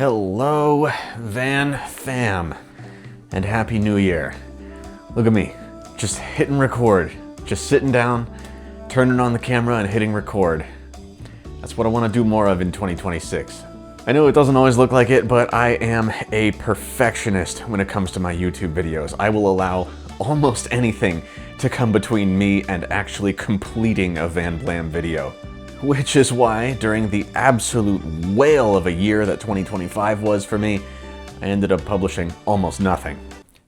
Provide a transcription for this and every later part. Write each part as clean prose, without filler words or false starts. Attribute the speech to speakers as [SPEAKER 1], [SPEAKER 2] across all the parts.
[SPEAKER 1] Hello, Van Fam, and Happy New Year. Look at me, just hitting record, just sitting down, turning on the camera and hitting record. That's what I want to do more of in 2026. I know it doesn't always look like it, but I am a perfectionist when it comes to my YouTube videos. I will allow almost anything to come between me and actually completing a Van Blamm video. Which is why, during the absolute whale of a year that 2025 was for me, I ended up publishing almost nothing.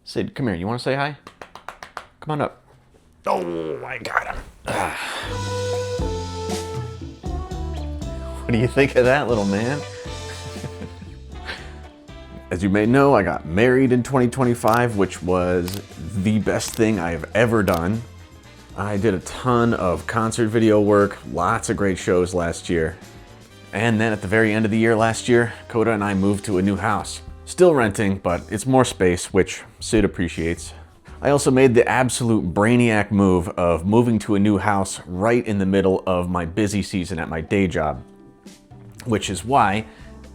[SPEAKER 1] Sid, come here, you want to say hi? Come on up. Oh, I got him. What do you think of that, little man? As you may know, I got married in 2025, which was the best thing I've ever done. I did a ton of concert video work, lots of great shows last year. And then at the very end of the year last year, Coda and I moved to a new house. Still renting, but it's more space, which Sid appreciates. I also made the absolute brainiac move of moving to a new house right in the middle of my busy season at my day job. Which is why,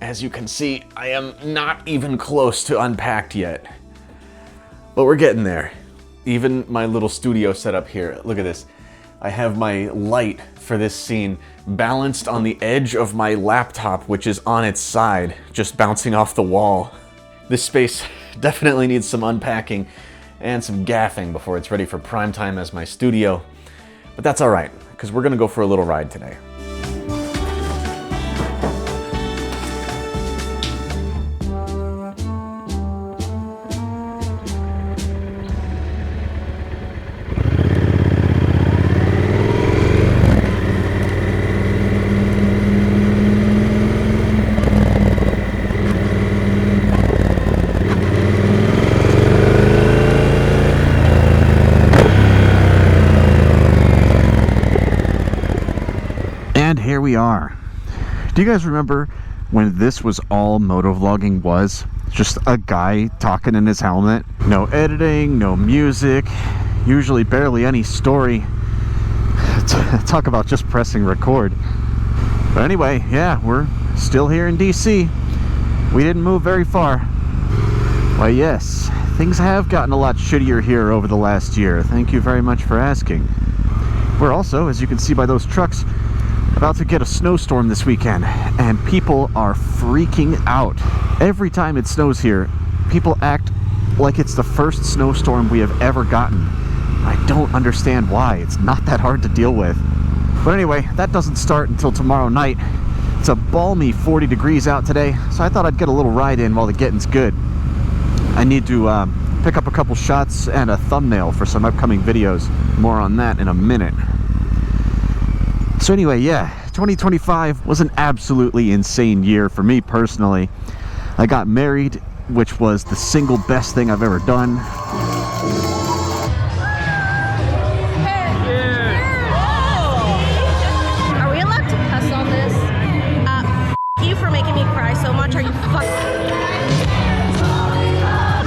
[SPEAKER 1] as you can see, I am not even close to unpacked yet. But we're getting there. Even my little studio setup here, look at this. I have my light for this scene balanced on the edge of my laptop, which is on its side, just bouncing off the wall. This space definitely needs some unpacking and some gaffing before it's ready for prime time as my studio. But that's all right, because we're gonna go for a little ride today. And here we are. Do you guys remember when this was all motovlogging was? Just a guy talking in his helmet. No editing, no music, usually barely any story. Talk about just pressing record. But anyway, yeah, we're still here in DC. We didn't move very far. Why yes, things have gotten a lot shittier here over the last year. Thank you very much for asking. We're also, as you can see by those trucks, about to get a snowstorm this weekend, and people are freaking out. Every time it snows here, people act like it's the first snowstorm we have ever gotten. I don't understand why. It's not that hard to deal with. But anyway, that doesn't start until tomorrow night. It's a balmy 40 degrees out today, so I thought I'd get a little ride in while the getting's good. I need to pick up a couple shots and a thumbnail for some upcoming videos. More on that in a minute. So anyway, yeah, 2025 was an absolutely insane year for me personally. I got married, which was the single best thing I've ever done.
[SPEAKER 2] Are we allowed to cuss on this? F you for making me cry so much. Are you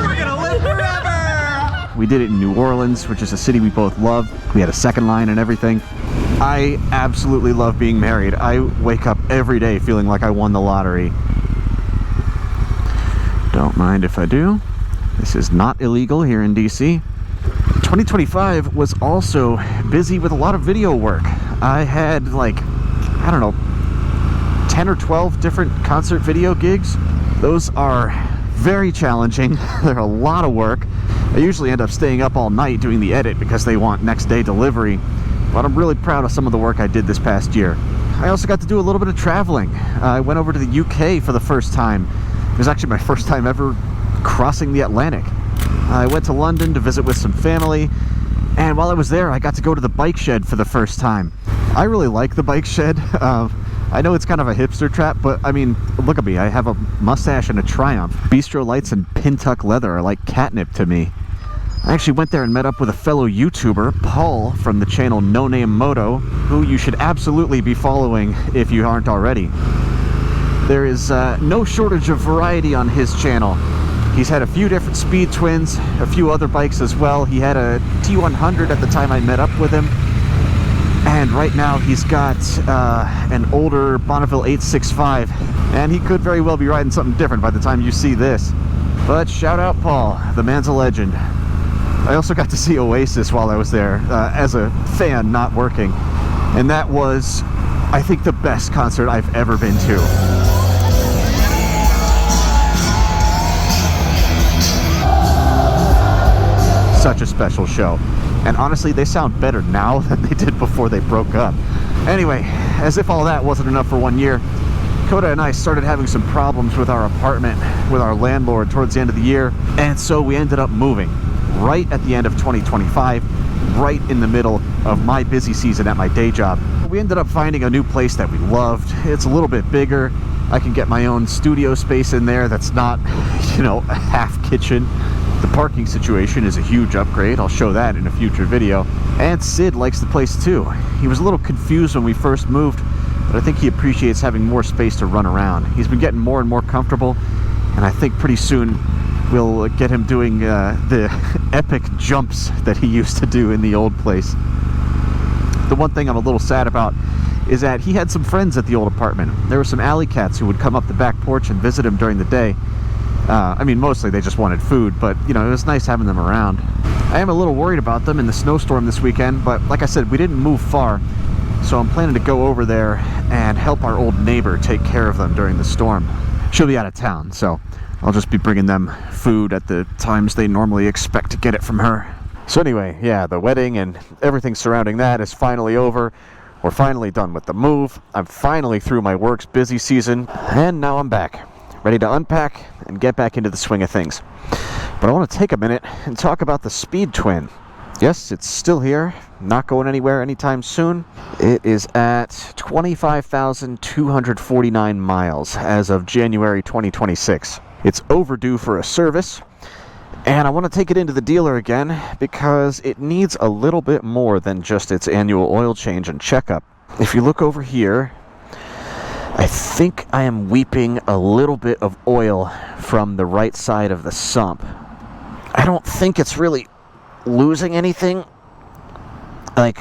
[SPEAKER 1] We're gonna live forever! We did it in New Orleans, which is a city we both love. We had a second line and everything. I absolutely love being married. I wake up every day feeling like I won the lottery. Don't mind if I do. This is not illegal here in DC. 2025 was also busy with a lot of video work. I had like, I don't know, 10 or 12 different concert video gigs. Those are very challenging. They're a lot of work. I usually end up staying up all night doing the edit because they want next day delivery. But I'm really proud of some of the work I did this past year. I also got to do a little bit of traveling. I went over to the UK for the first time. It was actually my first time ever crossing the Atlantic. I went to London to visit with some family, and while I was there, I got to go to the bike shed for the first time. I really like the bike shed. I know it's kind of a hipster trap, but I mean, look at me. I have a mustache and a Triumph. Bistro lights and Pintuck leather are like catnip to me. I actually went there and met up with a fellow YouTuber, Paul, from the channel No Name Moto, who you should absolutely be following if you aren't already. There is no shortage of variety on his channel. He's had a few different Speed Twins, a few other bikes as well. He had a T100 at the time I met up with him. And right now he's got an older Bonneville 865, and he could very well be riding something different by the time you see this. But shout out Paul, the man's a legend. I also got to see Oasis while I was there as a fan, not working. And that was, I think, the best concert I've ever been to. Such a special show. And honestly, they sound better now than they did before they broke up. Anyway, as if all that wasn't enough for 1 year, Coda and I started having some problems with our apartment, with our landlord towards the end of the year, and so we ended up moving right at the end of 2025, right in the middle of my busy season at my day job. We ended up finding a new place that we loved. It's a little bit bigger. I can get my own studio space in there that's not, you know, a half kitchen. The parking situation is a huge upgrade. I'll show that in a future video. And Sid likes the place too. He was a little confused when we first moved, but I think he appreciates having more space to run around. He's been getting more and more comfortable, and I think pretty soon we'll get him doing the epic jumps that he used to do in the old place. The one thing I'm a little sad about is that he had some friends at the old apartment. There were some alley cats who would come up the back porch and visit him during the day. I mean, mostly they just wanted food, but, you know, it was nice having them around. I am a little worried about them in the snowstorm this weekend, but like I said, we didn't move far, so I'm planning to go over there and help our old neighbor take care of them during the storm. She'll be out of town, so I'll just be bringing them food at the times they normally expect to get it from her. So anyway, yeah, the wedding and everything surrounding that is finally over. We're finally done with the move. I'm finally through my work's busy season, and now I'm back, ready to unpack and get back into the swing of things. But I want to take a minute and talk about the Speed Twin. Yes, it's still here, not going anywhere anytime soon. It is at 25,249 miles as of January 2026. It's overdue for a service, and I want to take it into the dealer again because it needs a little bit more than just its annual oil change and checkup. If you look over here, I think I am weeping a little bit of oil from the right side of the sump. I don't think it's really losing anything. Like,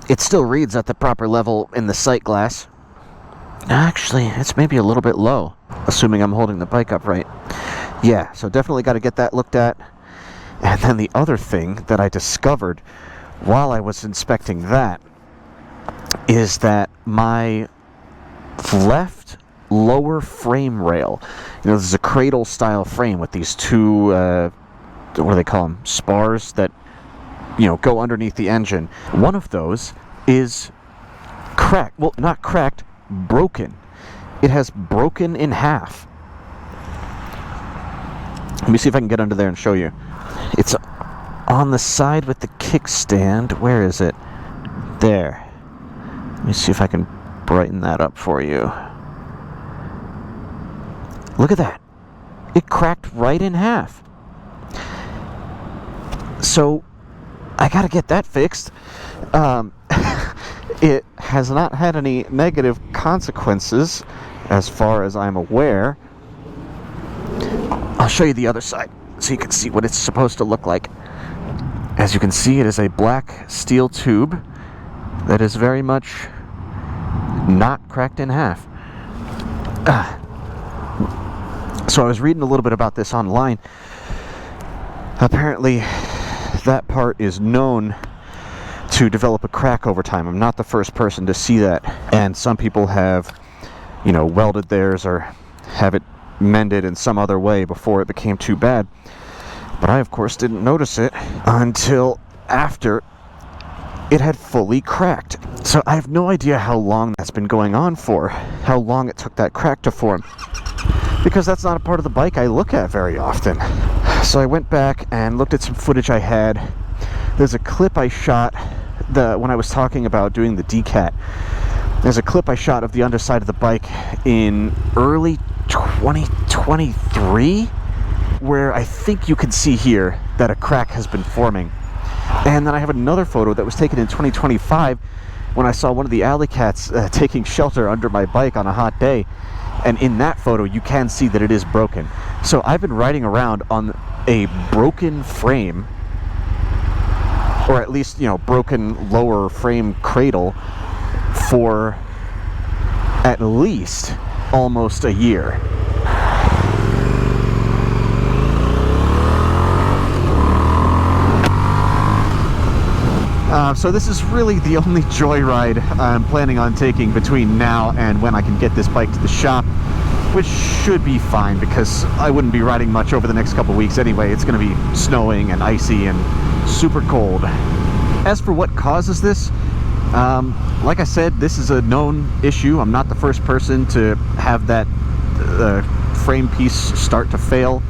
[SPEAKER 1] it still reads at the proper level in the sight glass. Actually, it's maybe a little bit low, assuming I'm holding the bike upright. Yeah, so definitely got to get that looked at. And then the other thing that I discovered while I was inspecting that is that my left lower frame rail, you know, this is a cradle style frame with these two, what do they call them, spars that, you know, go underneath the engine. One of those is cracked. Well, not cracked, broken. It has broken in half. Let me see if I can get under there and show you. It's on the side with the kickstand. Where is it? There. Let me see if I can brighten that up for you. Look at that. It cracked right in half. So I gotta get that fixed. It has not had any negative consequences as far as I'm aware. I'll show you the other side so you can see what it's supposed to look like. As you can see, it is a black steel tube that is very much not cracked in half. So I was reading a little bit about this online. Apparently that part is known to develop a crack over time. I'm not the first person to see that, and some people have, you know, welded theirs or have it mended in some other way before it became too bad. But I, of course, didn't notice it until after it had fully cracked. So I have no idea how long that's been going on for, how long it took that crack to form, because that's not a part of the bike I look at very often. So I went back and looked at some footage I had. There's a clip I shot when I was talking about doing the decat. There's a clip I shot of the underside of the bike in early 2023, where I think you can see here that a crack has been forming. And then I have another photo that was taken in 2025 when I saw one of the alley cats taking shelter under my bike on a hot day. And in that photo, you can see that it is broken. So I've been riding around on a broken frame or at least, you know, broken lower frame cradle for at least almost a year. So this is really the only joyride I'm planning on taking between now and when I can get this bike to the shop, which should be fine because I wouldn't be riding much over the next couple weeks anyway. It's going to be snowing and icy and super cold. As for what causes this, like I said, this is a known issue. I'm not the first person to have that frame piece start to fail.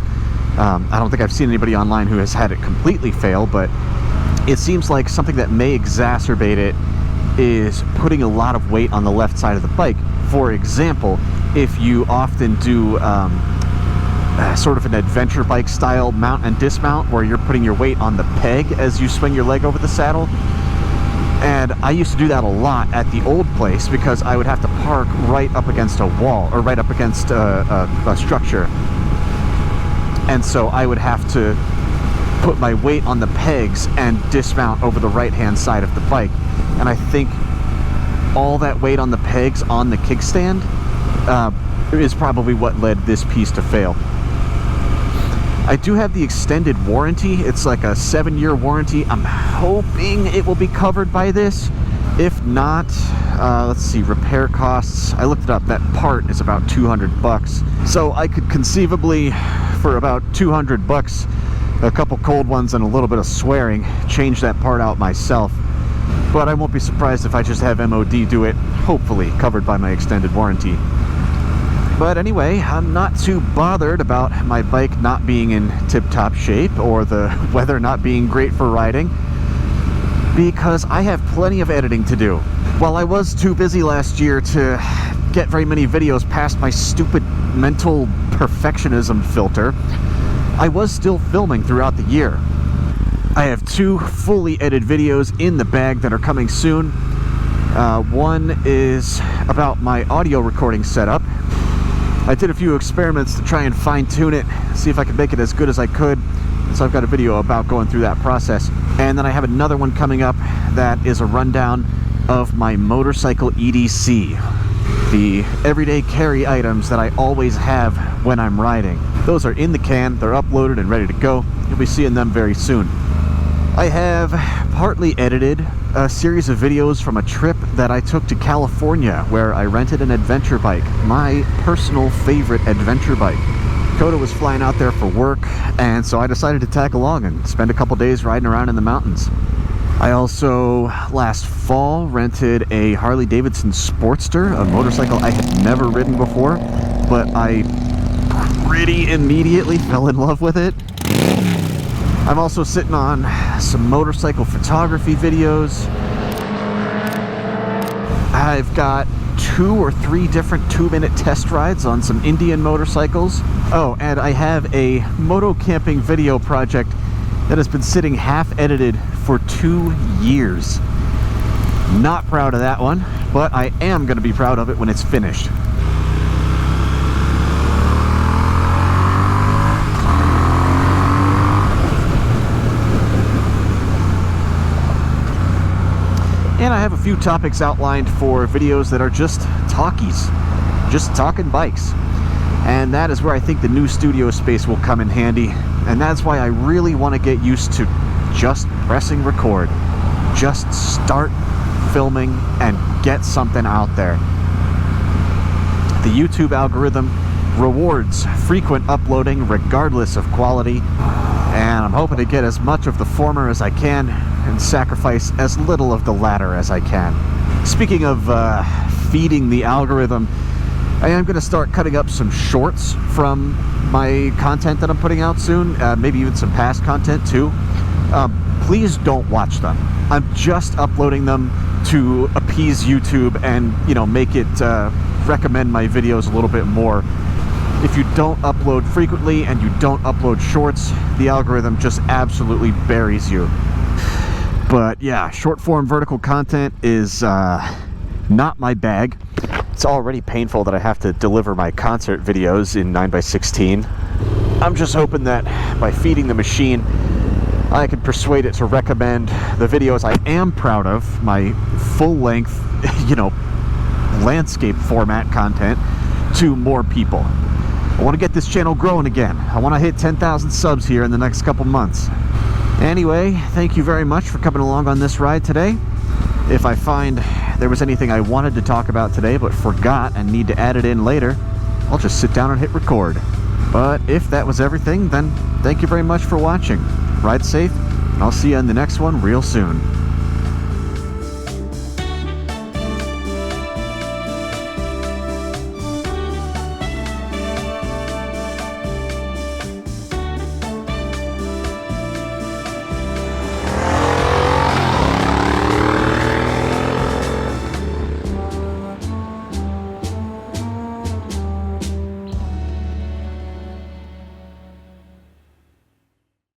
[SPEAKER 1] I don't think I've seen anybody online who has had it completely fail, but it seems like something that may exacerbate it is putting a lot of weight on the left side of the bike. For example, if you often do sort of an adventure bike style mount and dismount where you're putting your weight on the peg as you swing your leg over the saddle. And I used to do that a lot at the old place because I would have to park right up against a wall or right up against a structure. And so I would have to put my weight on the pegs and dismount over the right hand side of the bike. And I think all that weight on the pegs on the kickstand is probably what led this piece to fail. I do have the extended warranty. It's like a 7-year warranty. I'm hoping it will be covered by this. If not, let's see, repair costs. I looked it up. That part is about 200 bucks. So I could conceivably, for about 200 bucks, a couple cold ones and a little bit of swearing, change that part out myself. But I won't be surprised if I just have MOD do it, hopefully covered by my extended warranty. But anyway, I'm not too bothered about my bike not being in tip-top shape or the weather not being great for riding, because I have plenty of editing to do. While I was too busy last year to get very many videos past my stupid mental perfectionism filter, I was still filming throughout the year. I have 2 fully edited videos in the bag that are coming soon. One is about my audio recording setup. I did a few experiments to try and fine-tune it, see if I could make it as good as I could. So I've got a video about going through that process. And then I have another one coming up that is a rundown of my motorcycle EDC. The everyday carry items that I always have when I'm riding. Those are in the can, they're uploaded and ready to go. You'll be seeing them very soon. I have partly edited a series of videos from a trip that I took to California where I rented an adventure bike, my personal favorite adventure bike. Coda was flying out there for work, and so I decided to tag along and spend a couple days riding around in the mountains. I also, last fall, rented a Harley-Davidson Sportster, a motorcycle I had never ridden before, but I pretty immediately fell in love with it. I'm also sitting on some motorcycle photography videos. I've got 2 or 3 different 2-minute test rides on some Indian motorcycles. Oh, and I have a moto camping video project that has been sitting half edited for 2 years. Not proud of that one, but I am going to be proud of it when it's finished. And I have a few topics outlined for videos that are just talkies, just talking bikes. And that is where I think the new studio space will come in handy. And that's why I really want to get used to just pressing record. Just start filming and get something out there. The YouTube algorithm rewards frequent uploading regardless of quality. And I'm hoping to get as much of the former as I can and sacrifice as little of the latter as I can. Speaking of feeding the algorithm, I am going to start cutting up some shorts from my content that I'm putting out soon, maybe even some past content too. Please don't watch them. I'm just uploading them to appease YouTube and, you know, make it recommend my videos a little bit more. If you don't upload frequently and you don't upload shorts, the algorithm just absolutely buries you. But yeah, short form vertical content is not my bag. It's already painful that I have to deliver my concert videos in 9:16. I'm just hoping that by feeding the machine, I can persuade it to recommend the videos I am proud of, my full-length, landscape format content, to more people. I want to get this channel growing again. I want to hit 10,000 subs here in the next couple months. Anyway, thank you very much for coming along on this ride today. If I find there was anything I wanted to talk about today but forgot and need to add it in later, I'll just sit down and hit record. But if that was everything, then thank you very much for watching. Ride safe, and I'll see you in the next one real soon.